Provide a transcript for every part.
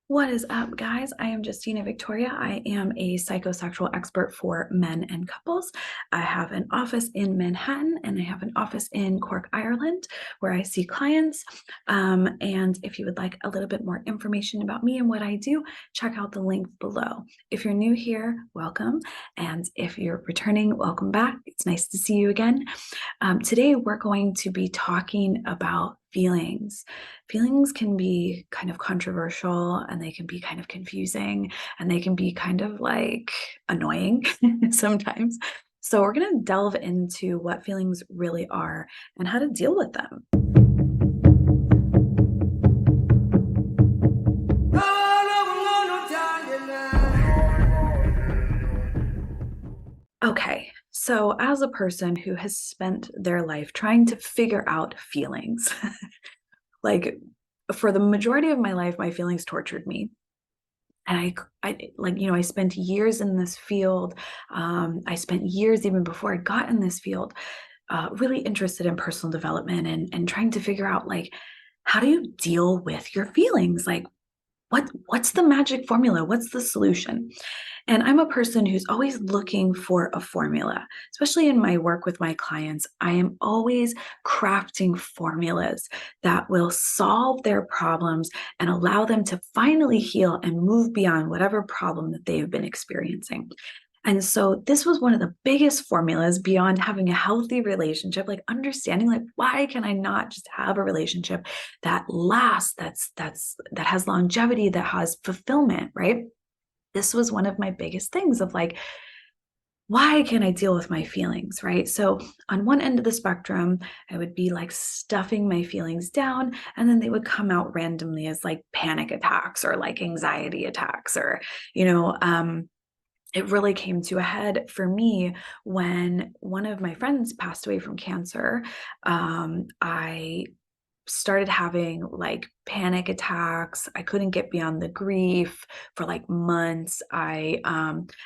What is up, guys? I am Justina Victoria. I am a psychosexual expert for men and couples. I have an office in Manhattan and I have an office in Cork, Ireland, where I see clients. And if you would like a little bit more information about me and what I do, check out the link below. If you're new here, welcome. And if you're returning, welcome back. It's nice to see you again. Today, we're going to be talking about feelings. Feelings can be kind of controversial and they can be kind of confusing and they can be kind of like annoying sometimes. So, we're going to delve into what feelings really are and how to deal with them. Okay, so as a person who has spent their life trying to figure out feelings, like for the majority of my life, my feelings tortured me. And I spent years in this field. I spent years even before I got in this field, really interested in personal development and trying to figure out like, how do you deal with your feelings? Like, what's the magic formula? What's the solution? And I'm a person who's always looking for a formula, especially in my work with my clients. I am always crafting formulas that will solve their problems and allow them to finally heal and move beyond whatever problem that they have been experiencing. And so this was one of the biggest formulas beyond having a healthy relationship, like understanding like why can I not just have a relationship that lasts, that has longevity, that has fulfillment, right? This was one of my biggest things of like, why can't I deal with my feelings, right? So on one end of the spectrum, I would be like stuffing my feelings down, and then they would come out randomly as like panic attacks or like anxiety attacks, or, it really came to a head for me when one of my friends passed away from cancer. I started having like panic attacks. I couldn't get beyond the grief for like months. I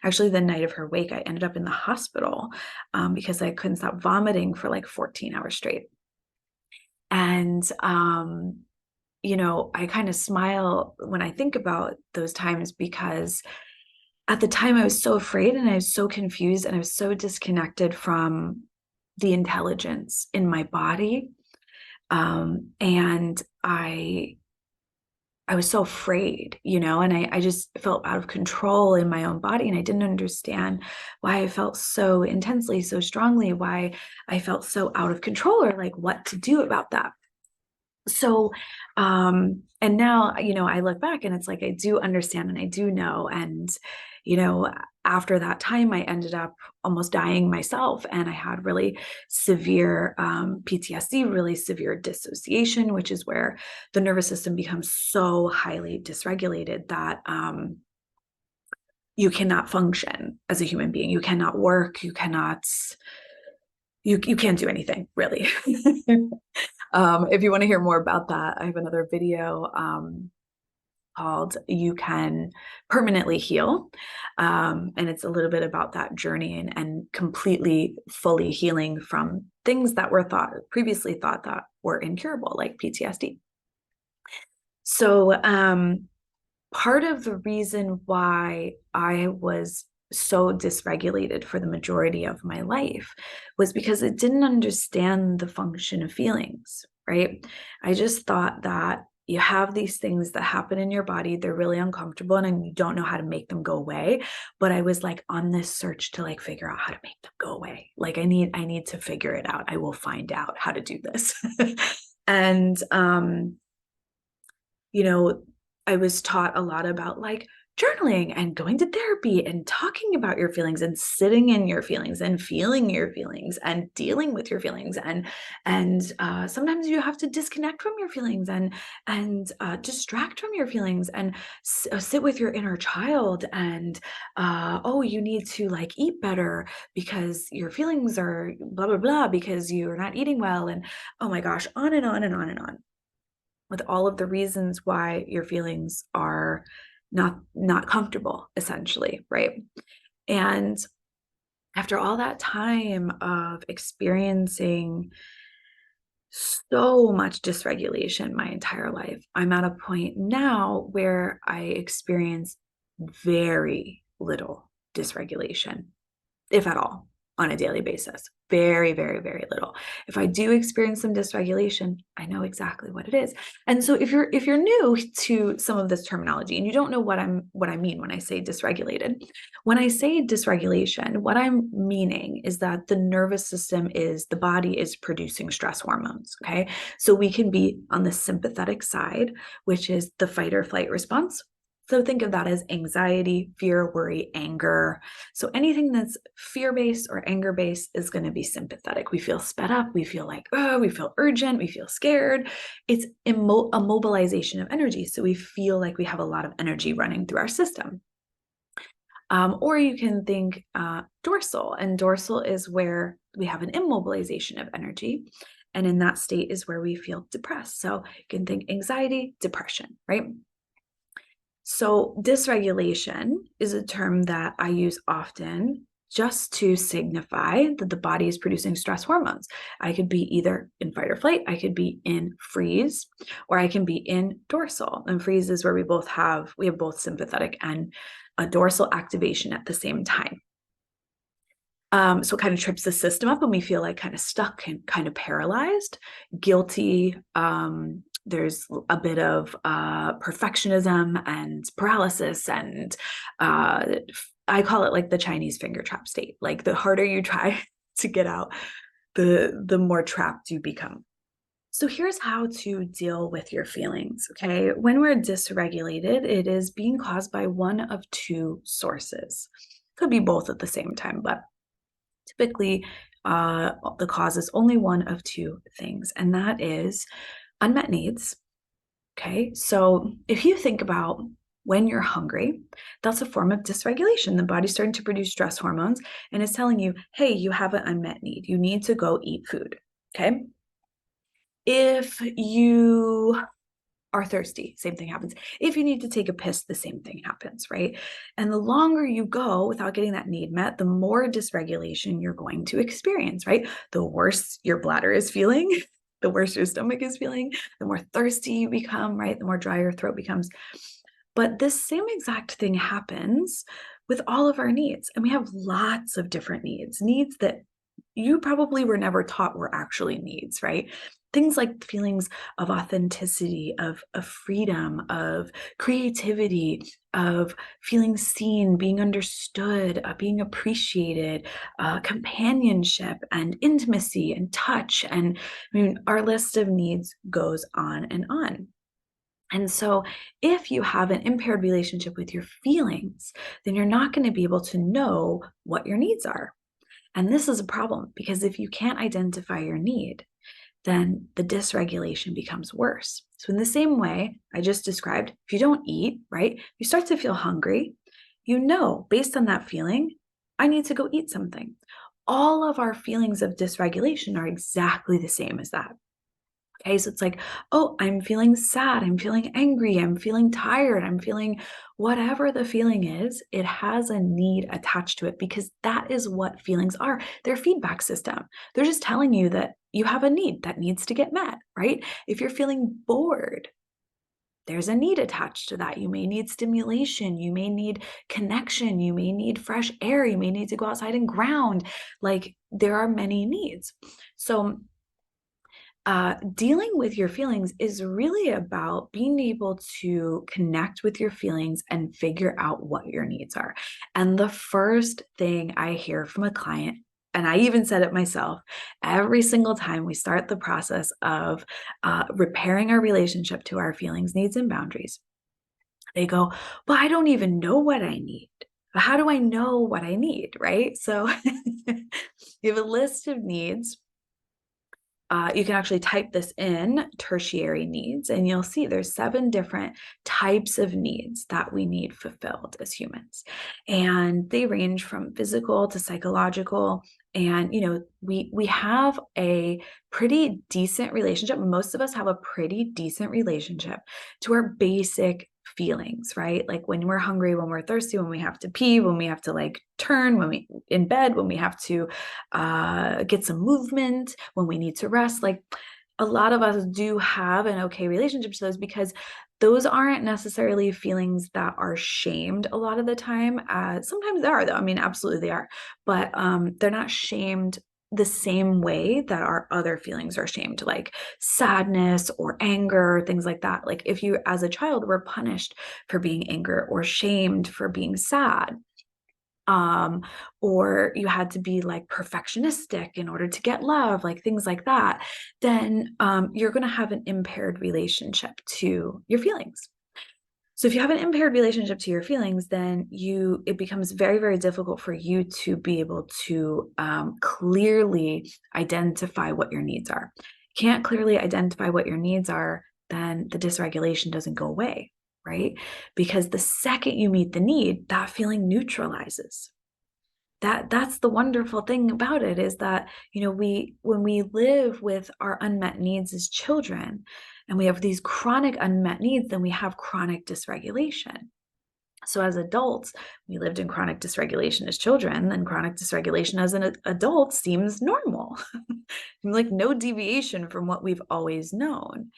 actually, the night of her wake, I ended up in the hospital because I couldn't stop vomiting for like 14 hours straight. And I kind of smile when I think about those times because at the time I was so afraid and I was so confused and I was so disconnected from the intelligence in my body. And I was so afraid, and I just felt out of control in my own body. And I didn't understand why I felt so intensely, so strongly, why I felt so out of control or like what to do about that. So, and now, I look back and it's like, I do understand and I do know. And, after that time, I ended up almost dying myself. And I had really severe PTSD, really severe dissociation, which is where the nervous system becomes so highly dysregulated that you cannot function as a human being. You cannot work. You can't do anything really. If you want to hear more about that, I have another video called You Can Permanently Heal. And it's a little bit about that journey and completely, fully healing from things that were previously thought that were incurable, like PTSD. So part of the reason why I was so dysregulated for the majority of my life was because I didn't understand the function of feelings, right? I just thought that you have these things that happen in your body, they're really uncomfortable and you don't know how to make them go away. But I was like on this search to like figure out how to make them go away. Like I need to figure it out. I will find out how to do this. And I was taught a lot about like journaling and going to therapy and talking about your feelings and sitting in your feelings and feeling your feelings and dealing with your feelings. And sometimes you have to disconnect from your feelings and distract from your feelings and sit with your inner child. And you need to like eat better because your feelings are blah blah blah because you're not eating well. And oh my gosh, on and on and on and on, with all of the reasons why your feelings are not comfortable, essentially, right? And after all that time of experiencing so much dysregulation my entire life. I'm at a point now where I experience very little dysregulation, if at all, on a daily basis. Very, very, very little. If I do experience some dysregulation, I know exactly what it is. And so if you're new to some of this terminology and you don't know what I mean when I say dysregulated, when I say dysregulation, what I'm meaning is that the nervous system is the body is producing stress hormones. Okay. So we can be on the sympathetic side, which is the fight or flight response. So think of that as anxiety, fear, worry, anger. So anything that's fear-based or anger-based is going to be sympathetic. We feel sped up. We feel like, oh, we feel urgent. We feel scared. It's a mobilization of energy. So we feel like we have a lot of energy running through our system. Or you can think dorsal, and dorsal is where we have an immobilization of energy. And in that state is where we feel depressed. So you can think anxiety, depression, right? So, dysregulation is a term that I use often just to signify that the body is producing stress hormones. I could be either in fight or flight, I could be in freeze, or I can be in dorsal. And freeze is where we have both sympathetic and a dorsal activation at the same time. So it kind of trips the system up and we feel like kind of stuck and kind of paralyzed, guilty. There's a bit of perfectionism and paralysis, and I call it like the Chinese finger trap state. Like the harder you try to get out, the more trapped you become. So here's how to deal with your feelings, okay? When we're dysregulated, it is being caused by one of two sources. Could be both at the same time, but typically the cause is only one of two things, and that is unmet needs. Okay, so if you think about when you're hungry, that's a form of dysregulation. The body's starting to produce stress hormones and it's telling you, hey, you have an unmet need. You need to go eat food. Okay. If you are thirsty, same thing happens. If you need to take a piss, the same thing happens, right? And the longer you go without getting that need met, the more dysregulation you're going to experience, right? The worse your bladder is feeling, the worse your stomach is feeling, the more thirsty you become, right? The more dry your throat becomes. But this same exact thing happens with all of our needs. And we have lots of different needs that you probably were never taught were actually needs, right? Things like feelings of authenticity, of freedom, of creativity, of feeling seen, being understood, being appreciated, companionship and intimacy and touch. And I mean, our list of needs goes on and on. And so, if you have an impaired relationship with your feelings, then you're not going to be able to know what your needs are. And this is a problem because if you can't identify your need, then the dysregulation becomes worse. So, in the same way I just described, if you don't eat, right, you start to feel hungry, you know, based on that feeling, I need to go eat something. All of our feelings of dysregulation are exactly the same as that. Okay, so it's like, oh, I'm feeling sad, I'm feeling angry, I'm feeling tired, I'm feeling whatever the feeling is, it has a need attached to it because that is what feelings are. They're feedback system. They're just telling you that you have a need that needs to get met, right? If you're feeling bored, there's a need attached to that. You may need stimulation, you may need connection, you may need fresh air, you may need to go outside and ground. Like there are many needs. So dealing with your feelings is really about being able to connect with your feelings and figure out what your needs are. And the first thing I hear from a client, and I even said it myself, every single time we start the process of repairing our relationship to our feelings, needs, and boundaries, they go, well, I don't even know what I need. How do I know what I need? Right? So you have a list of needs. You can actually type this in tertiary needs, and you'll see there's 7 different types of needs that we need fulfilled as humans. And they range from physical to psychological. And, you know, we have a pretty decent relationship. Most of us have a pretty decent relationship to our basic feelings, right? Like when we're hungry, when we're thirsty, when we have to pee, when we have to like turn, when we in bed, when we have to get some movement, when we need to rest. Like a lot of us do have an okay relationship to those because those aren't necessarily feelings that are shamed a lot of the time. Sometimes they are, though. I mean, absolutely they are, but they're not shamed the same way that our other feelings are shamed, like sadness or anger, things like that. Like if you, as a child, were punished for being angry or shamed for being sad, um, or you had to be like perfectionistic in order to get love, like things like that, then you're going to have an impaired relationship to your feelings. So if you have an impaired relationship to your feelings, then it becomes very, very difficult for you to be able to clearly identify what your needs are. Can't clearly identify what your needs are, then the dysregulation doesn't go away, right? Because the second you meet the need, that feeling neutralizes. That's the wonderful thing about it, is that, when we live with our unmet needs as children and we have these chronic unmet needs, then we have chronic dysregulation. So as adults, we lived in chronic dysregulation as children, and chronic dysregulation as an adult seems normal. Like no deviation from what we've always known.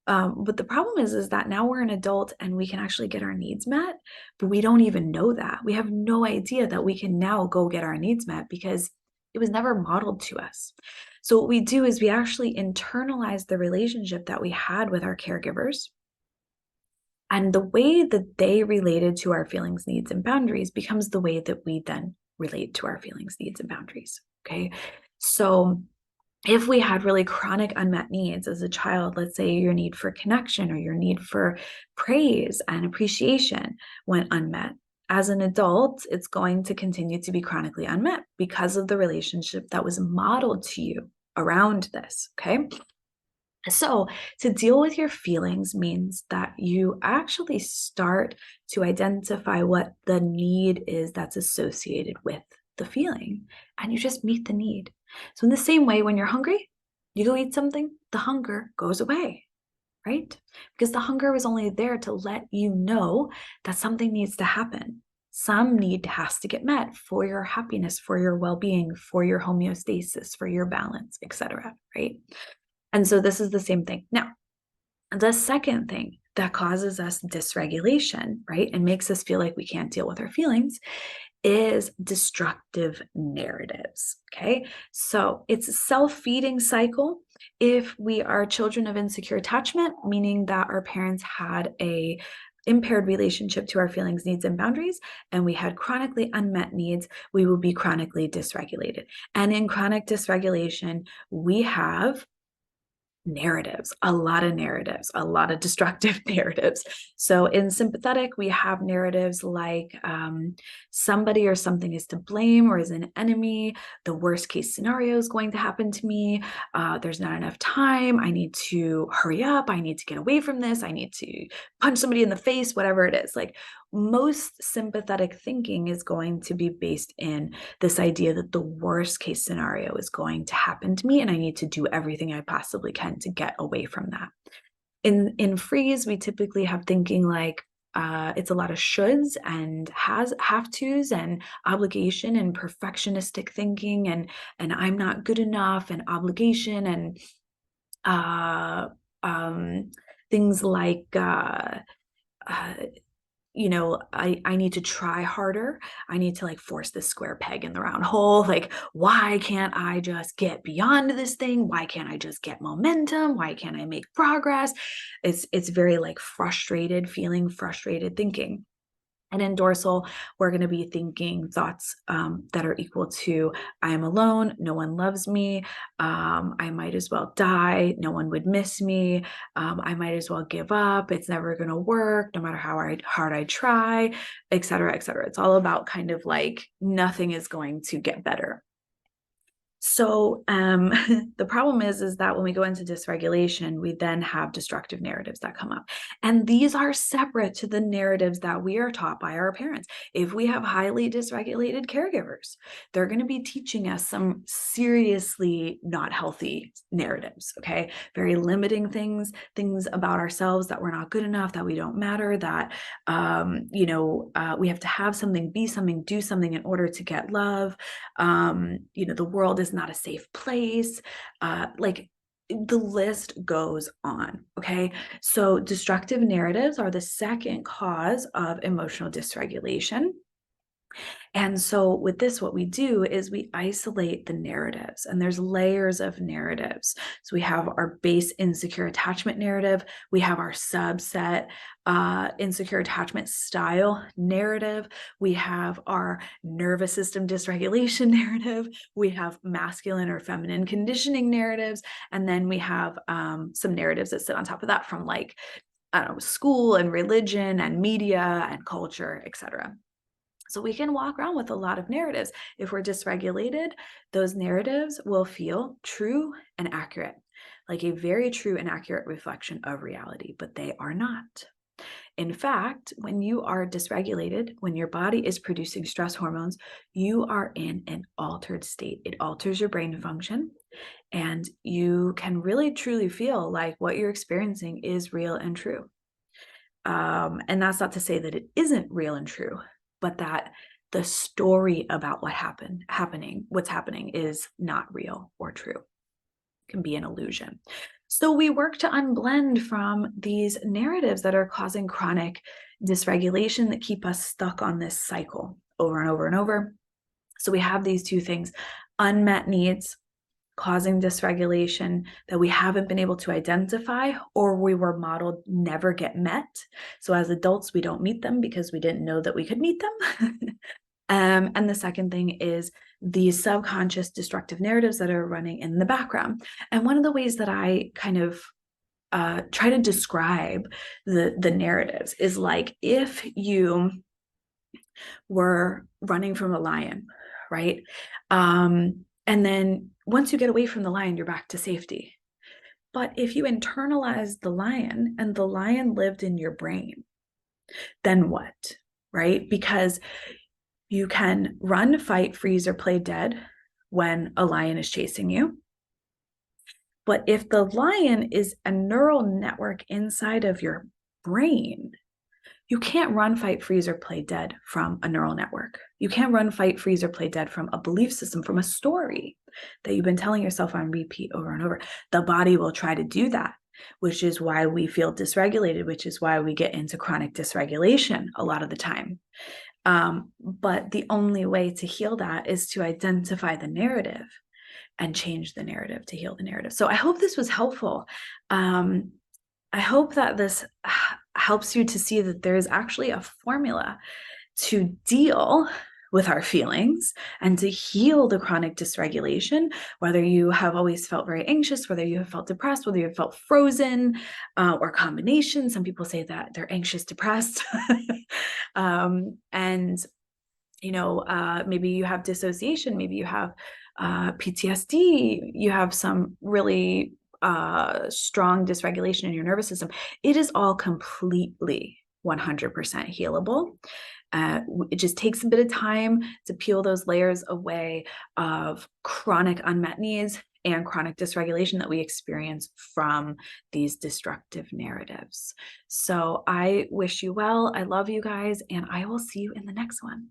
But the problem is that now we're an adult and we can actually get our needs met, but we don't even know that. We have no idea that we can now go get our needs met because it was never modeled to us. So what we do is we actually internalize the relationship that we had with our caregivers, and the way that they related to our feelings, needs, and boundaries becomes the way that we then relate to our feelings, needs, and boundaries. Okay. So if we had really chronic unmet needs as a child, let's say your need for connection or your need for praise and appreciation went unmet, as an adult, it's going to continue to be chronically unmet because of the relationship that was modeled to you around this. Okay. So, to deal with your feelings means that you actually start to identify what the need is that's associated with the feeling, and you just meet the need. So, in the same way, when you're hungry, you go eat something, the hunger goes away, right? Because the hunger was only there to let you know that something needs to happen. Some need has to get met for your happiness, for your well being, for your homeostasis, for your balance, etc. Right? And so this is the same thing. Now, the second thing that causes us dysregulation, right, and makes us feel like we can't deal with our feelings is destructive narratives. Okay. So it's a self-feeding cycle. If we are children of insecure attachment, meaning that our parents had a impaired relationship to our feelings, needs, and boundaries, and we had chronically unmet needs, we will be chronically dysregulated. And in chronic dysregulation, we have narratives, a lot of destructive narratives. So in sympathetic, we have narratives like somebody or something is to blame or is an enemy. The worst case scenario is going to happen to me. There's not enough time. I need to hurry up. I need to get away from this. I need to punch somebody in the face, whatever it is. Like most sympathetic thinking is going to be based in this idea that the worst case scenario is going to happen to me and I need to do everything I possibly can to get away from that. In freeze, we typically have thinking like it's a lot of shoulds and have tos and obligation and perfectionistic thinking and I'm not good enough and obligation and uh, things like I need to try harder. I need to like force this square peg in the round hole. Like, why can't I just get beyond this thing? Why can't I just get momentum? Why can't I make progress? It's very like feeling frustrated thinking. And in dorsal, we're going to be thinking thoughts that are equal to I am alone, no one loves me, I might as well die, no one would miss me, I might as well give up, it's never going to work, no matter how hard I try, et cetera, et cetera. It's all about kind of like nothing is going to get better. So the problem is that when we go into dysregulation, we then have destructive narratives that come up. And these are separate to the narratives that we are taught by our parents. If we have highly dysregulated caregivers, they're going to be teaching us some seriously not healthy narratives, okay? Very limiting things about ourselves that we're not good enough, that we don't matter, that, we have to have something, be something, do something in order to get love. The world is not a safe place. Like the list goes on. Okay. So destructive narratives are the second cause of emotional dysregulation. And so with this, what we do is we isolate the narratives, and there's layers of narratives. So we have our base insecure attachment narrative, we have our subset insecure attachment style narrative, we have our nervous system dysregulation narrative, we have masculine or feminine conditioning narratives, and then we have some narratives that sit on top of that from like, I don't know, school and religion and media and culture, etc. So we can walk around with a lot of narratives. If we're dysregulated, those narratives will feel true and accurate, like a very true and accurate reflection of reality, but they are not. In fact, when you are dysregulated, when your body is producing stress hormones, you are in an altered state. It alters your brain function, and you can really truly feel like what you're experiencing is real and true. And that's not to say that it isn't real and true, but that the story about what's happening is not real or true. It can be an illusion. So we work to unblend from these narratives that are causing chronic dysregulation that keep us stuck on this cycle over and over and over. So we have these two things: unmet needs causing dysregulation that we haven't been able to identify, or we were modeled never get met. So as adults, we don't meet them because we didn't know that we could meet them. And the second thing is these subconscious destructive narratives that are running in the background. And one of the ways that I kind of try to describe the narratives is like if you were running from a lion, right? And then once you get away from the lion, you're back to safety. But if you internalize the lion and the lion lived in your brain, then what, right? Because you can run, fight, freeze, or play dead when a lion is chasing you. But if the lion is a neural network inside of your brain, you can't run, fight, freeze, or play dead from a neural network. You can't run, fight, freeze, or play dead from a belief system, from a story that you've been telling yourself on repeat over and over. The body will try to do that, which is why we feel dysregulated, which is why we get into chronic dysregulation a lot of the time. But the only way to heal that is to identify the narrative and change the narrative to heal the narrative. So I hope this was helpful. I hope that this helps you to see that there is actually a formula to deal with our feelings and to heal the chronic dysregulation, whether you have always felt very anxious, whether you have felt depressed, whether you have felt frozen, or combination. Some people say that they're anxious, depressed. And, maybe you have dissociation, maybe you have PTSD, you have some really strong dysregulation in your nervous system. It is all completely 100% healable. It just takes a bit of time to peel those layers away of chronic unmet needs and chronic dysregulation that we experience from these destructive narratives. So I wish you well. I love you guys, and I will see you in the next one.